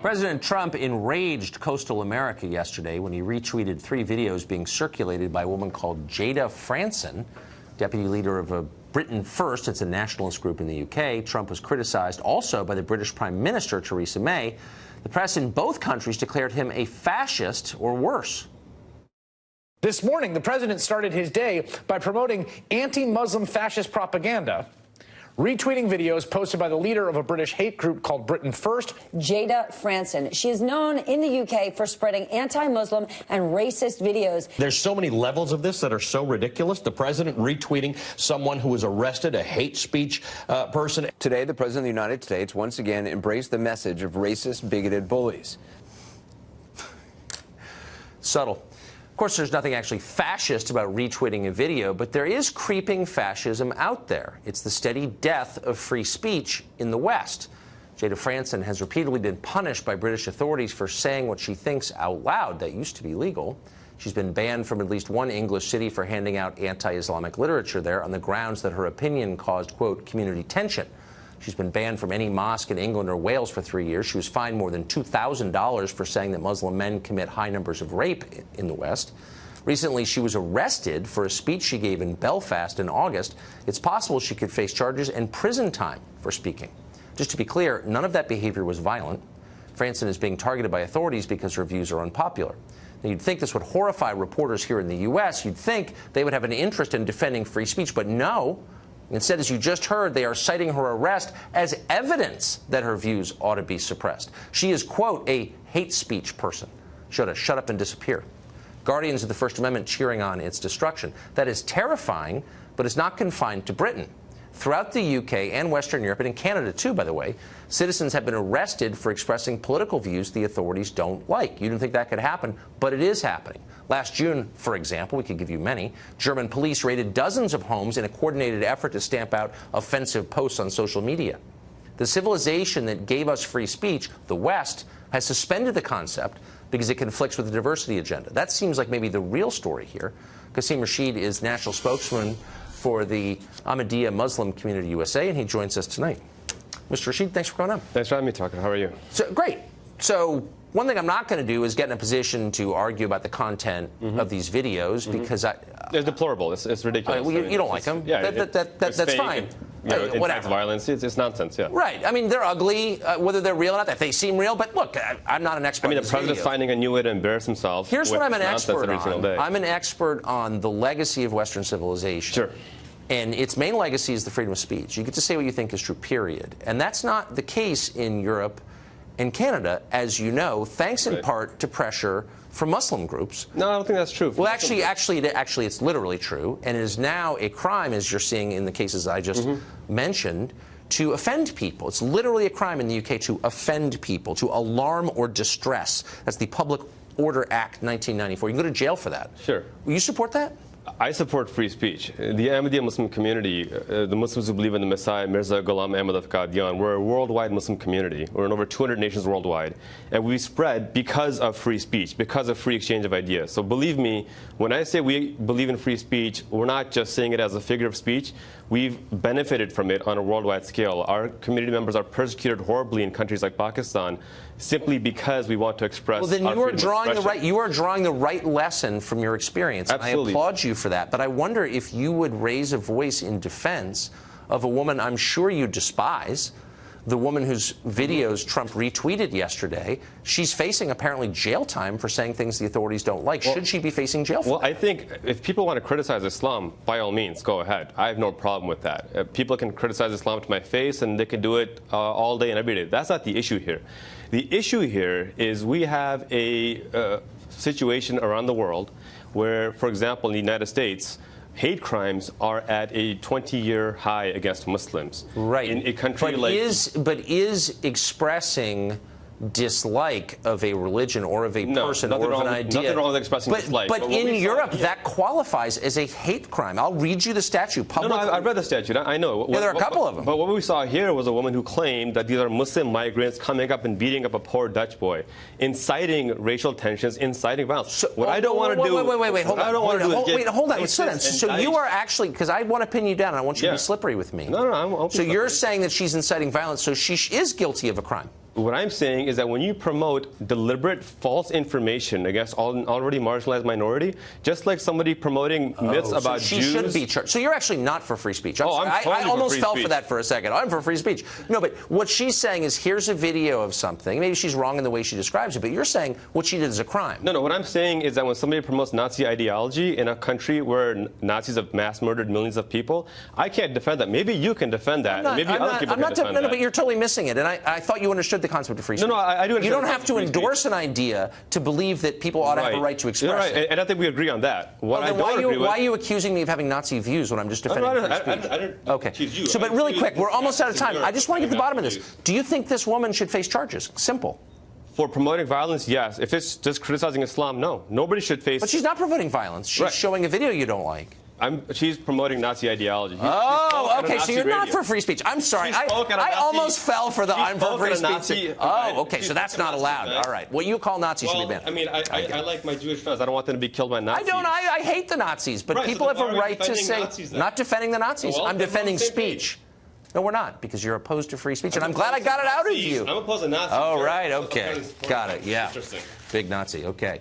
President Trump enraged coastal America yesterday when he retweeted 3 videos being circulated by a woman called Jada Franson, deputy leader of Britain First. It's a nationalist group in the UK. Trump was criticized also by the British Prime Minister, Theresa May. The press in both countries declared him a fascist or worse. This morning, the president started his day by promoting anti-Muslim fascist propaganda, retweeting videos posted by the leader of a British hate group called Britain First. Jada Franson. She is known in the UK for spreading anti-Muslim and racist videos. There's so many levels of this that are so ridiculous. The president retweeting someone who was arrested, a hate speech person. Today, the president of the United States once again embraced the message of racist, bigoted bullies. Subtle. Of course, there's nothing actually fascist about retweeting a video, but there is creeping fascism out there. It's the steady death of free speech in the West. Jada Franson has repeatedly been punished by British authorities for saying what she thinks out loud. That used to be legal. She's been banned from at least one English city for handing out anti-Islamic literature there on the grounds that her opinion caused, quote, community tension. She's been banned from any mosque in England or Wales for 3 years. She was fined more than $2,000 for saying that Muslim men commit high numbers of rape in the West. Recently, she was arrested for a speech she gave in Belfast in August. It's possible she could face charges and prison time for speaking. Just to be clear, none of that behavior was violent. Franson is being targeted by authorities because her views are unpopular. Now, you'd think this would horrify reporters here in the U.S. You'd think they would have an interest in defending free speech, but no. Instead, as you just heard, they are citing her arrest as evidence that her views ought to be suppressed. She is, quote, a hate speech person. She ought to shut up and disappear. Guardians of the First Amendment cheering on its destruction. That is terrifying, but it's not confined to Britain. Throughout the UK and Western Europe, and in Canada too, by the way, citizens have been arrested for expressing political views the authorities don't like. You didn't think that could happen, but it is happening. Last June, for example, we could give you many, German police raided dozens of homes in a coordinated effort to stamp out offensive posts on social media. The civilization that gave us free speech, the West, has suspended the concept because it conflicts with the diversity agenda. That seems like maybe the real story here. Qasim Rashid is national spokesman for the Ahmadiyya Muslim Community USA, and he joins us tonight. Mr. Rashid, thanks for coming on. Thanks for having me, Tucker. How are you? So, great. So one thing I'm not going to do is get in a position to argue about the content of these videos because it's deplorable. It's ridiculous. Well, you don't like them. Yeah, that's fine. Whatever. Violence. It's nonsense. Yeah. Right. I mean, they're ugly, whether they're real or not. If they seem real, but look, I'm not an expert. I mean, the president's finding a new way to embarrass himself. Here's what I'm an expert on. I'm an expert on the legacy of Western civilization. Sure. And its main legacy is the freedom of speech. You get to say what you think is true, period. And that's not the case in Europe and Canada, as you know, thanks in part to pressure from Muslim groups. No, I don't think that's true. Well, actually, it's literally true, and it is now a crime, as you're seeing in the cases I just mentioned, to offend people. It's literally a crime in the UK to offend people, to alarm or distress. That's the Public Order Act 1994. You can go to jail for that. Sure. Will you support that? I support free speech. The Ahmadiyya Muslim community, the Muslims who believe in the Messiah, Mirza Ghulam Ahmad of Qadian, we're a worldwide Muslim community. We're in over 200 nations worldwide. And we spread because of free speech, because of free exchange of ideas. So believe me, when I say we believe in free speech, we're not just saying it as a figure of speech. We've benefited from it on a worldwide scale. Our community members are persecuted horribly in countries like Pakistan simply because we want to express Well, then our you are drawing the right lesson from your experience. Absolutely. And I applaud you for that. But I wonder if you would raise a voice in defense of a woman I'm sure you despise, the woman whose videos Trump retweeted yesterday. She's facing apparently jail time for saying things the authorities don't like. Should she be facing jail for Well, that? I think if people want to criticize Islam, by all means, go ahead. I have no problem with that. People can criticize Islam to my face, and they can do it all day and every day. That's not the issue here. The issue here is we have a situation around the world where, for example, in the United States, hate crimes are at a 20-year high against Muslims. Right. In a country but is expressing dislike of a religion or of a person or of an idea. Nothing wrong with expressing dislike. But in Europe, that qualifies as a hate crime. I'll read you the statute. No, I've read the statute. I know. Yeah, there are a couple of them. But what we saw here was a woman who claimed that these are Muslim migrants coming up and beating up a poor Dutch boy, inciting racial tensions, inciting violence. So, what I don't want to do... Wait, hold on. Hold on. So you are actually... Because I want to pin you down, and I want you to be slippery with me. No, So you're saying that she's inciting violence, so she is guilty of a crime. What I'm saying is that when you promote deliberate false information against an already marginalized minority, just like somebody promoting myths about she Jews... should be charged. So you're actually not for free speech. I'm totally I almost for free fell speech. for that for a second. I'm for free speech. No, but what she's saying is here's a video of something. Maybe she's wrong in the way she describes it, but you're saying what she did is a crime. No, what I'm saying is that when somebody promotes Nazi ideology in a country where Nazis have mass murdered millions of people, I can't defend that. Maybe you can defend that. Maybe other people can defend that. No, but you're totally missing it. And I thought you understood the concept of free speech. No, I do understand. You don't have to endorse an idea to believe that people ought to have a right to express it. And I think we agree on that. Why are you accusing me of having Nazi views when I'm just defending free speech? I don't okay. accuse you. So, but really quick, we're almost out of time. I just want to get to the bottom of this. Do you think this woman should face charges? Simple. For promoting violence, yes. If it's just criticizing Islam, no. Nobody should face... But she's not promoting violence. She's showing a video you don't like. She's promoting Nazi ideology. Okay, so you're not for free speech. I'm sorry. I almost fell for the I'm for free speech. Okay, so that's not allowed. All right. What you call Nazis should be banned. I mean, I like my Jewish friends. I don't want them to be killed by Nazis. I hate the Nazis, but people have a right to say... Not defending the Nazis. I'm defending speech. No, we're not, because you're opposed to free speech, and I'm glad I got it out of you. I'm opposed to Nazis. Oh, right, okay. Got it, yeah. Interesting. Big Nazi, okay.